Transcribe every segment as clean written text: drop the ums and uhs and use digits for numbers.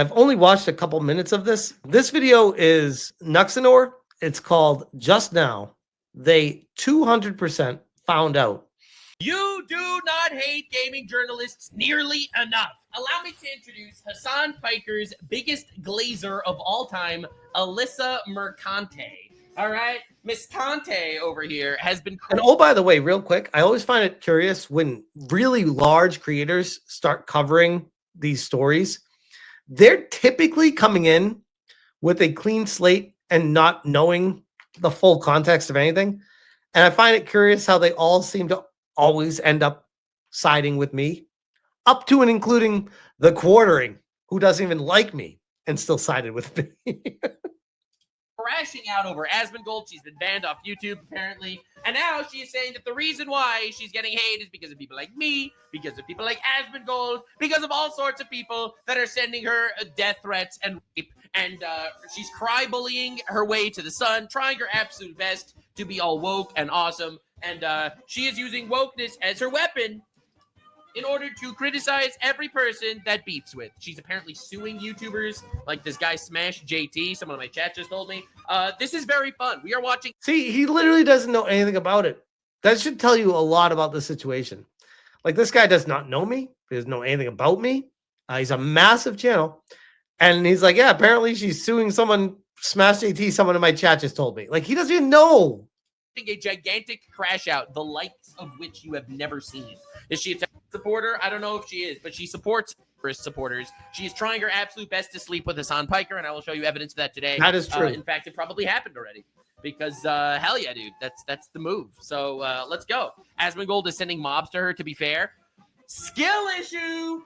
I've only watched a couple minutes of this. This video is Nuxanor. It's called Just Now. They 200% found out. You do not hate gaming journalists nearly enough. Allow me to introduce Hasan Piker's biggest glazer of all time, Alyssa Mercante. All right, Miss Conte over here has been. And oh, by the way, real quick, I always find it curious when really large creators start covering these stories. They're typically coming in with a clean slate and not knowing the full context of anything. And I find it curious how they all seem to always end up siding with me, up to and including the quartering, who doesn't even like me and still sided with me. Crashing out over Asmongold. She's been banned off YouTube, apparently. And now she is saying that the reason why she's getting hate is because of people like me, because of people like Asmongold, because of all sorts of people that are sending her death threats and rape. And she's cry bullying her way to the sun, trying her absolute best to be all woke and awesome. And she is using wokeness as her weapon in order to criticize every person that beefs with. She's apparently suing YouTubers like this guy Smash JT. Someone in my chat just told me. This is very fun. We are watching. See, he literally doesn't know anything about it. That should tell you a lot about the situation. Like, this guy does not know me. He doesn't know anything about me. He's a massive channel. And he's like, yeah, apparently she's suing someone, Smash JT, someone in my chat just told me. Like, he doesn't even know. A gigantic crash out, the likes of which you have never seen. Is she a supporter? I don't know if she is, but she supports supporters. She is trying her absolute best to sleep with Hasan Piker, and I will show you evidence of that today. That is true. In fact, it probably happened already because hell yeah, dude, that's the move. So let's go. Asmongold is sending mobs to her. To be fair, skill issue.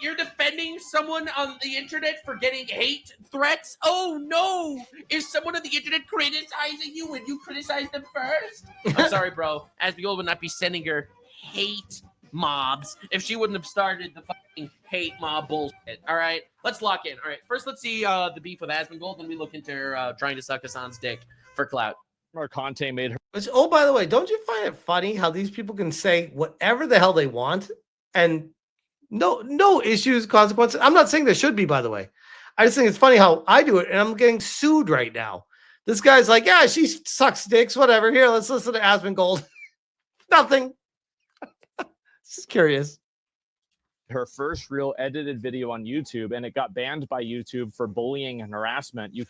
You're defending someone on the internet for getting hate threats. Oh no, is someone on the internet criticizing you when you criticize them first? I'm sorry, bro. Asmongold would not be sending her hate mobs if she wouldn't have started the fucking hate mob bullshit. All right, let's lock in. All right, first let's see the beef with Asmongold, then we look into her trying to suck Hasan's dick for clout. Mercante made her. Which, oh, by the way, don't you find it funny how these people can say whatever the hell they want and no issues, consequences? I'm not saying there should be, by the way. I just think it's funny how I do it, and I'm getting sued right now. This guy's like, yeah, she sucks dicks, whatever. Here, let's listen to Asmongold. Nothing. Just curious. Her first real edited video on YouTube, and it got banned by YouTube for bullying and harassment. You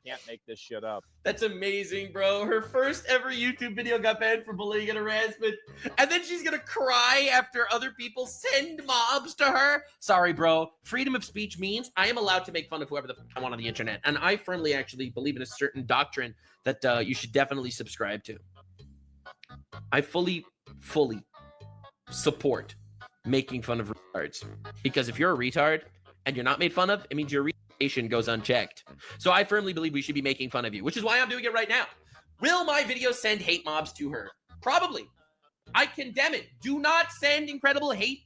can't make this shit up. That's amazing, bro. Her first ever YouTube video got banned for bullying and harassment, and then she's gonna cry after other people send mobs to her. Sorry, bro. Freedom of speech means I am allowed to make fun of whoever the fuck I want on the internet, and I firmly actually believe in a certain doctrine that you should definitely subscribe to. I fully support making fun of retards, because if you're a retard and you're not made fun of, it means your reputation goes unchecked. So I firmly believe we should be making fun of you, which is why I'm doing it right now. Will my video send hate mobs to her? Probably. I condemn it. Do not send incredible hate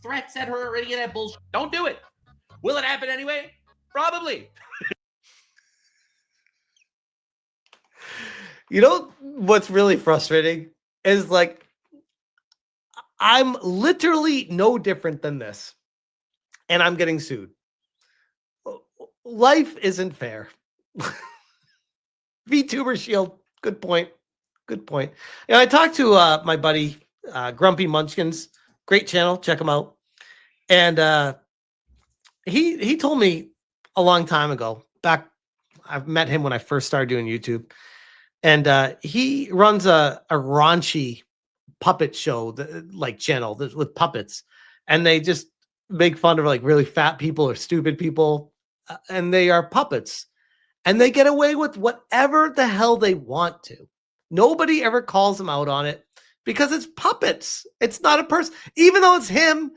threats at her or any of that bullshit. Don't do it. Will it happen anyway? Probably. You know what's really frustrating is, like, I'm literally no different than this, and I'm getting sued. Life isn't fair. VTuber Shield, good point. Good point. Yeah, I talked to my buddy Grumpy Munchkins, great channel, check him out. And he told me a long time ago, back, I've met him when I first started doing YouTube, and he runs a raunchy puppet show, like channel with puppets, and they just make fun of like really fat people or stupid people, and they are puppets, and they get away with whatever the hell they want to. Nobody ever calls them out on it because it's puppets. It's not a person, even though it's him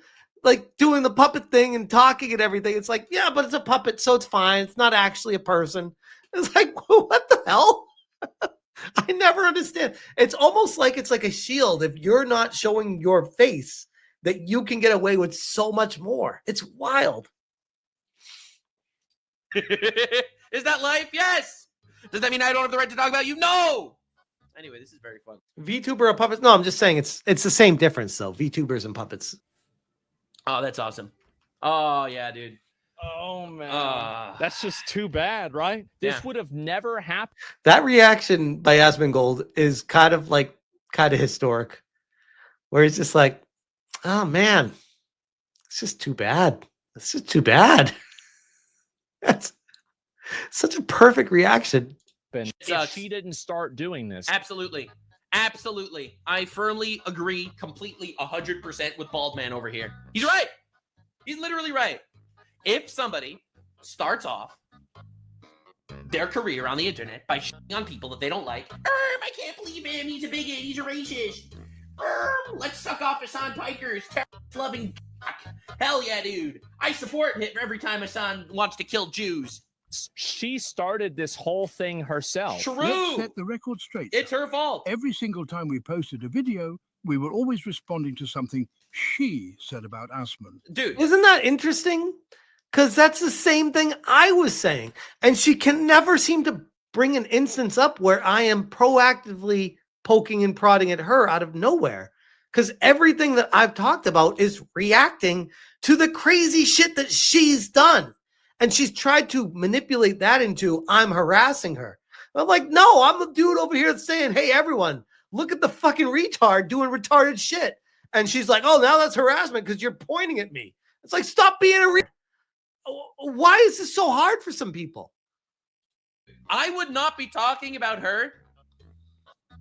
like doing the puppet thing and talking and everything. It's like, yeah, but it's a puppet, so it's fine. It's not actually a person. It's like, what the hell? I never understand. It's almost like it's like a shield. If you're not showing your face, that you can get away with so much more. It's wild. Is that life? Yes. Does that mean I don't have the right to talk about you? No. Anyway, this is very fun. VTuber or puppets? No, I'm just saying it's the same difference though. VTubers and puppets. Oh, that's awesome. Oh yeah, dude. Oh man, that's just too bad, right? This Yeah. would have never happened. That reaction by Asmongold is kind of historic, where he's just like, oh man, it's just too bad. It's just too bad. That's such a perfect reaction. If sucks. she didn't start doing this. Absolutely. Absolutely. I firmly agree completely 100% with Bald Man over here. He's right. He's literally right. If somebody starts off their career on the internet by shitting on people that they don't like, I can't believe him, he's a bigot, he's a racist. Let's suck off Hasan Piker's terrorist-loving cock. Hell yeah, dude. I support him every time Hasan wants to kill Jews. She started this whole thing herself. True. Let's set the record straight. It's her fault. Every single time we posted a video, we were always responding to something she said about Asmon. Dude. Isn't that interesting? Because that's the same thing I was saying. And she can never seem to bring an instance up where I am proactively poking and prodding at her out of nowhere. Because everything that I've talked about is reacting to the crazy shit that she's done. And she's tried to manipulate that into I'm harassing her. I'm like, no, I'm the dude over here that's saying, hey, everyone, look at the fucking retard doing retarded shit. And she's like, oh, now that's harassment because you're pointing at me. It's like, stop being a why is this so hard for some people? I would not be talking about her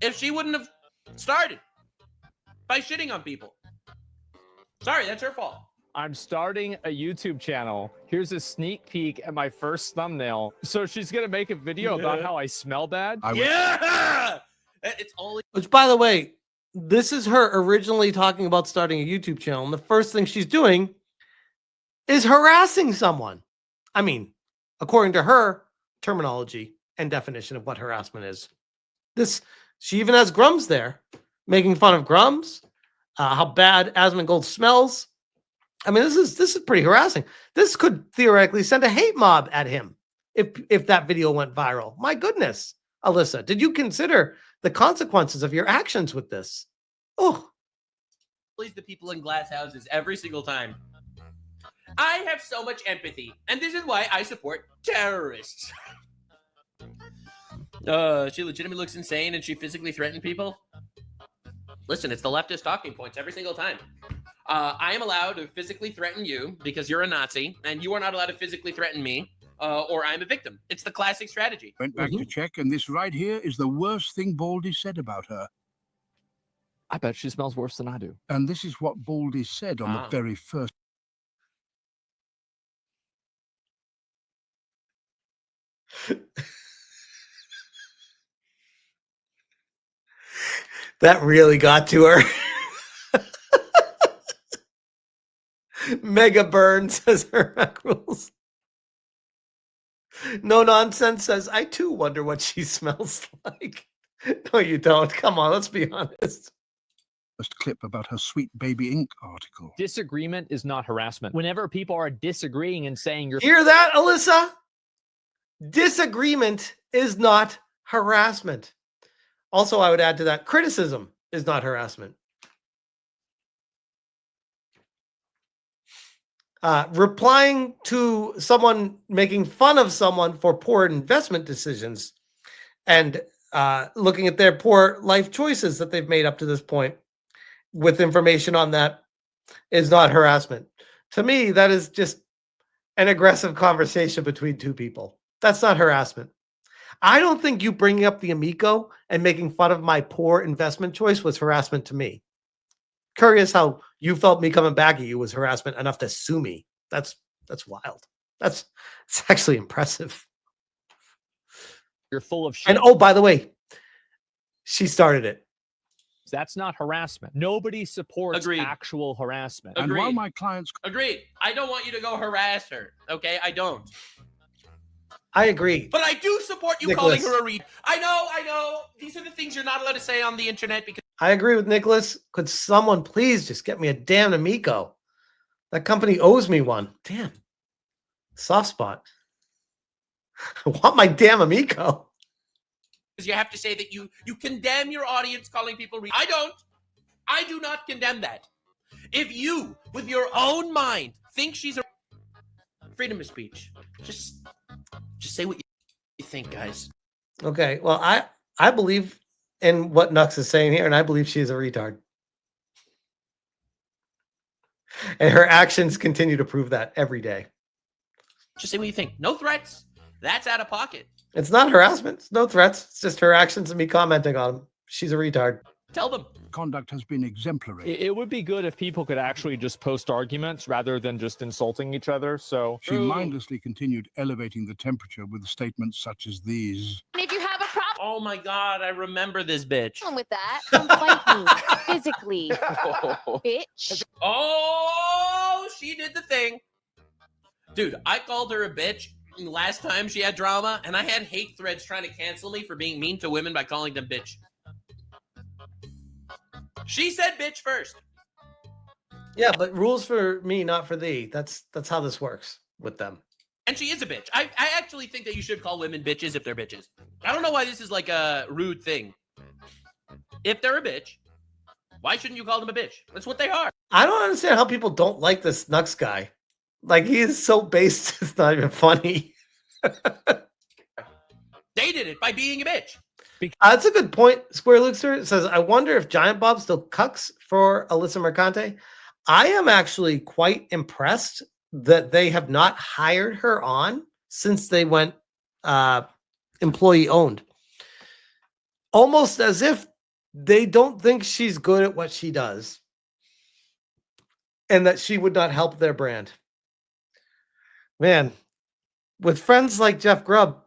if she wouldn't have started by shitting on people. Sorry, that's her fault. I'm starting a YouTube channel. Here's a sneak peek at my first thumbnail. So she's gonna make a video about how I smell bad. Yeah! It's all... Which, by the way, this is her originally talking about starting a YouTube channel. And the first thing she's doing is harassing someone. I mean, according to her terminology and definition of what harassment is. She even has Grums there, making fun of Grums, how bad Asmongold smells. I mean, this is pretty harassing. This could theoretically send a hate mob at him if that video went viral. My goodness, Alyssa, did you consider the consequences of your actions with this? Oh, Please the people in glass houses every single time. I have so much empathy, and this is why I support terrorists. She legitimately looks insane and she physically threatened people. Listen, it's the leftist talking points every single time. I am allowed to physically threaten you because you're a Nazi, and you are not allowed to physically threaten me, or I'm a victim. It's the classic strategy. Went back to check, and this right here is the worst thing Baldy said about her. I bet she smells worse than I do. And this is what Baldy said on the very first. that really got to her. Mega Burn says her rules. No Nonsense says, I too wonder what she smells like. No, you don't. Come on, let's be honest. First clip about her Sweet Baby Ink article. Disagreement is not harassment. Whenever people are disagreeing and saying you're... Hear that, Alyssa? Disagreement is not harassment. Also, I would add to that, criticism is not harassment. Replying to someone making fun of someone for poor investment decisions and looking at their poor life choices that they've made up to this point with information on that is not harassment. To me, that is just an aggressive conversation between two people. That's not harassment. I don't think you bringing up the Amico and making fun of my poor investment choice was harassment to me. Curious how you felt me coming back at you was harassment enough to sue me. That's wild. It's actually impressive. You're full of shit. And oh, by the way, she started it. That's not harassment. Nobody supports Agreed. Actual harassment. And while Agreed. my clients... Agreed. I don't want you to go harass her. Okay, I don't. I agree. But I do support you Nicholas. calling her a read. I know. These are the things you're not allowed to say on the internet because I agree with Nicholas. Could someone please just get me a damn Amico? That company owes me one. Damn. Soft spot. I want my damn Amico. you have to say that you condemn your audience calling people read. I don't. I do not condemn that. If you, with your own mind, think she's a... freedom of speech. Just say what you think, guys. Okay. Well, I believe in what Nux is saying here, and I believe she's a retard. And her actions continue to prove that every day. Just say what you think. No threats. That's out of pocket. It's not harassment. It's no threats. It's just her actions and me commenting on them. She's a retard. Tell them. Conduct has been exemplary. It would be good if people could actually just post arguments rather than just insulting each other. So She mindlessly continued elevating the temperature with statements such as these. And if you have a problem Oh my God, I remember this bitch. with that, come fight me physically, bitch. Oh, she did the thing. Dude, I called her a bitch last time she had drama, and I had hate threads trying to cancel me for being mean to women by calling them bitch. She said bitch first. Yeah, but rules for me, not for thee. That's how this works with them. And she is a bitch. I actually think that you should call women bitches if they're bitches. I don't know why this is like a rude thing. If they're a bitch, why shouldn't you call them a bitch? That's what they are. I don't understand how people don't like this Nux guy. Like, he is so based, it's not even funny. They did it by being a bitch. That's a good point. Square Luxer says, I wonder if Giant Bob still cucks for Alyssa Mercante. I am actually quite impressed that they have not hired her on since they went employee owned. Almost as if they don't think she's good at what she does and that she would not help their brand. Man, with friends like Jeff Grubb,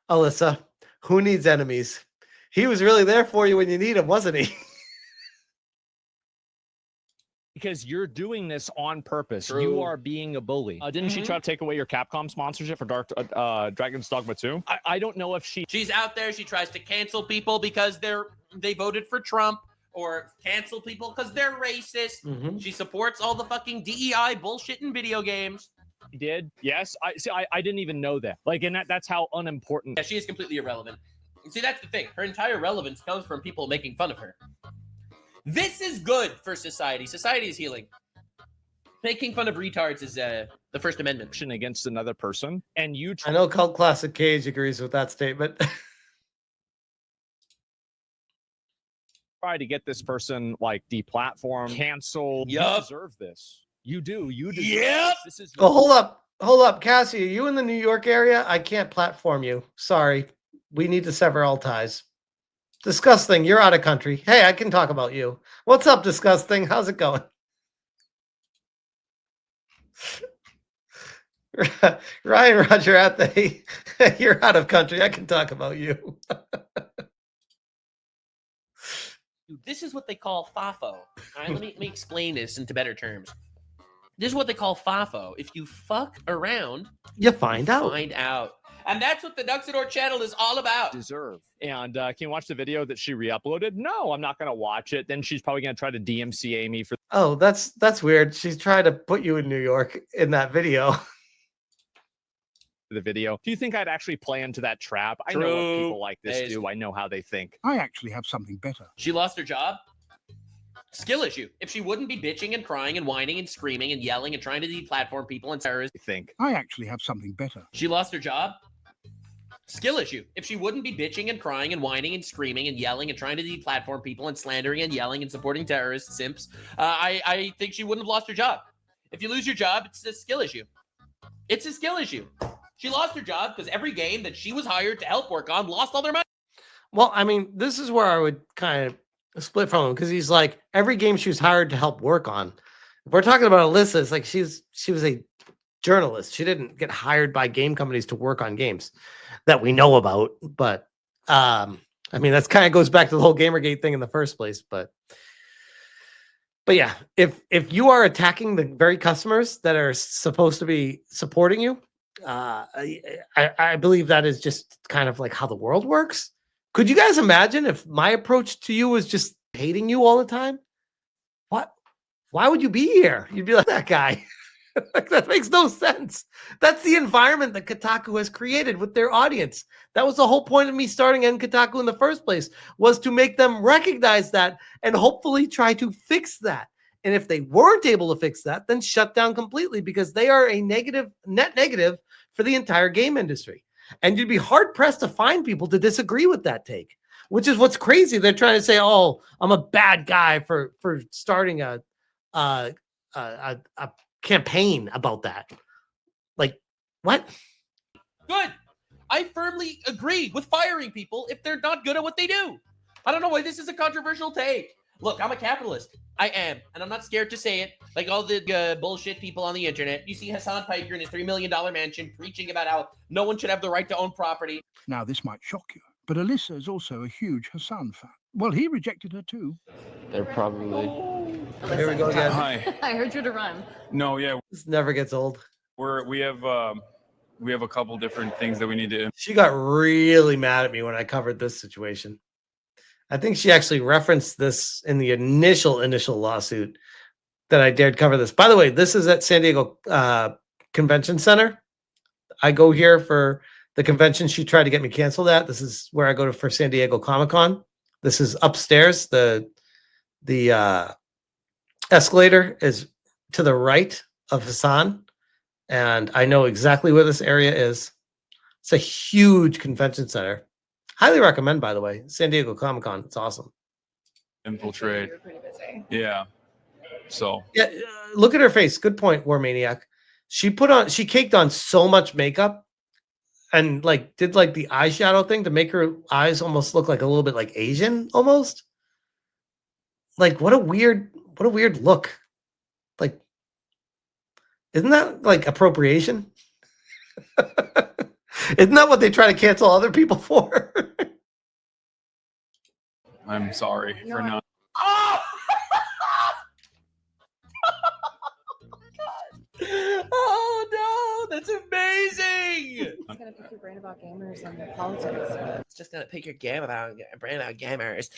Alyssa, who needs enemies? He was really there for you when you need him, wasn't he? because you're doing this on purpose. True. You are being a bully. Didn't she try to take away your Capcom sponsorship for Dragon's Dogma 2? I don't know if She's out there. She tries to cancel people because they voted for Trump, or cancel people because they're racist. She supports all the fucking DEI bullshit in video games. did. Yes. I didn't even know that. Like, and that's how unimportant. Yeah, she is completely irrelevant. See, that's the thing. Her entire relevance comes from people making fun of her. This is good for society. Society is healing. Making fun of retards is the First Amendment. Against another person, and you I know Cult Classic Cage agrees with that statement. try to get this person like deplatformed, canceled. Yup. You deserve this. You do. You deserve Yep. this. This is Oh, hold up, Cassie. Are you in the New York area? I can't platform you. Sorry. We need to sever all ties. Disgusting. You're out of country. Hey, I can talk about you. What's up, Disgusting? How's it going? Ryan Roger at the you're out of country. I can talk about you. Dude, this is what they call Fafo. All right, let me explain this into better terms. This is what they call Fafo. If you fuck around, You find out. find out. And that's what the Nuxanor channel is all about. deserve. And can you watch the video that she re-uploaded? No, I'm not going to watch it. Then she's probably going to try to DMCA me for Oh, that's weird. She's trying to put you in New York in that video. the video. Do you think I'd actually play into that trap? I know what True. people like this Hey, do. I know how they think. I actually have something better. She lost her job. Skill issue. If she wouldn't be bitching and crying and whining and screaming and yelling and trying to deplatform people and terrorists, I think. I actually have something better. she lost her job. Skill issue. If she wouldn't be bitching and crying and whining and screaming and yelling and trying to deplatform people and slandering and yelling and supporting terrorists, simps, I think she wouldn't have lost her job. If you lose your job, it's a skill issue. It's a skill issue. She lost her job because every game that she was hired to help work on lost all their money. Well, I mean, this is where I would kind of split from him because he's like every game she was hired to help work on. If we're talking about Alyssa, it's like she was a journalist. She didn't get hired by game companies to work on games that we know about. But I mean, that's kind of goes back to the whole Gamergate thing in the first place. But yeah, if you are attacking the very customers that are supposed to be supporting you, I believe that is just kind of like how the world works. Could you guys imagine if my approach to you was just hating you all the time? What? Why would you be here? You'd be like that guy. Like, that makes no sense. That's the environment that Kotaku has created with their audience. That was the whole point of me starting in Kotaku in the first place, was to make them recognize that and hopefully try to fix that. And if they weren't able to fix that, then shut down completely, because they are a net negative for the entire game industry. And you'd be hard pressed to find people to disagree with that take, which is what's crazy. They're trying to say, "Oh, I'm a bad guy for starting a campaign about that." Like, what? Good. I firmly agree with firing people if they're not good at what they do. I don't know why this is a controversial take. Look, I'm a capitalist. I am, and I'm not scared to say it. Like all the bullshit people on the internet. You see Hasan Piker in his $3 million mansion preaching about how no one should have the right to own property. Now, this might shock you, but Alyssa is also a huge Hasan fan. Well, he rejected her too. They're probably. Here we go again. Hi. I heard you to run. No, yeah, This never gets old. we have a couple different things that we need to. She got really mad at me when I covered this situation. I think she actually referenced this in the initial lawsuit that I dared cover this. By the way, this is at San Diego Convention Center. I go here for the convention she tried to get me canceled at. This is where I go to for San Diego Comic-Con. This is upstairs. The escalator is to the right of Hasan, and I know exactly where this area is. It's a huge convention center. Highly recommend, by the way, San Diego Comic-Con. It's awesome. Infiltrate. You're pretty busy. Yeah. So Yeah, look at her face. Good point, War Maniac. She caked on so much makeup and like did like the eyeshadow thing to make her eyes almost look like a little bit like Asian almost. Like what a weird look. Like, isn't that like appropriation? Isn't that what they try to cancel other people for? I'm sorry for not. Oh! Oh no, that's amazing. It's gonna pick your brain about gamers and politics. It's just gonna pick your brain about gamers.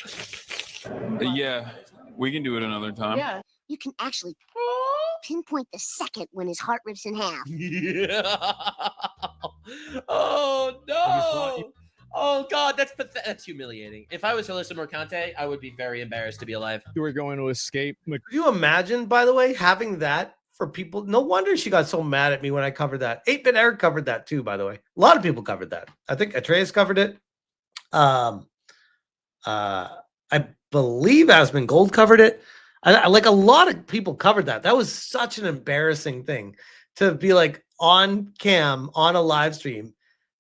Yeah, we can do it another time. Yeah. You can actually pinpoint the second when his heart rips in half. Yeah. Oh no. Oh god, that's humiliating. If I was Alyssa Mercante, I would be very embarrassed to be alive. You were going to escape. Could you imagine, by the way, having that for people? No wonder she got so mad at me when I covered that. 8-Bit Eric covered that too, by the way. A lot of people covered that. I think Atreus covered it. I believe Asmongold covered it. Like a lot of people covered that. That was such an embarrassing thing to be like on cam on a live stream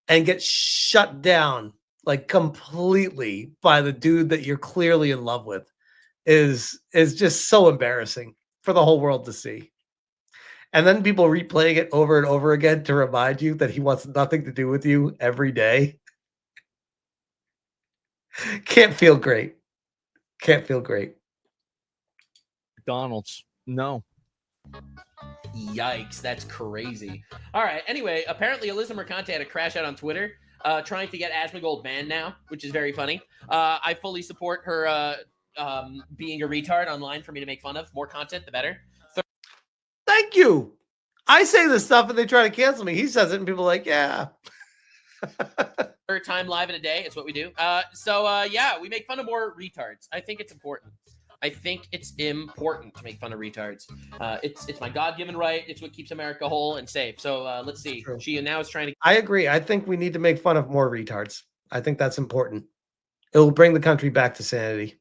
and get shut down like completely by the dude that you're clearly in love with is just so embarrassing for the whole world to see. And then people replaying it over and over again to remind you that he wants nothing to do with you every day. Can't feel great. Can't feel great. McDonald's. No. Yikes, that's crazy. All right, anyway, apparently Alyssa Mercante had a crash out on Twitter trying to get Asmongold banned now, which is very funny. I fully support her being a retard online for me to make fun of. More content, the better. Thank you. I say this stuff and they try to cancel me. He says it and people are like, yeah. Third time live in a day, it's what we do. Yeah, we make fun of more retards. I think it's important. I think it's important to make fun of retards. It's my God-given right. It's what keeps America whole and safe. So let's see. True. She now is trying to. I agree. I think we need to make fun of more retards. I think that's important. It will bring the country back to sanity.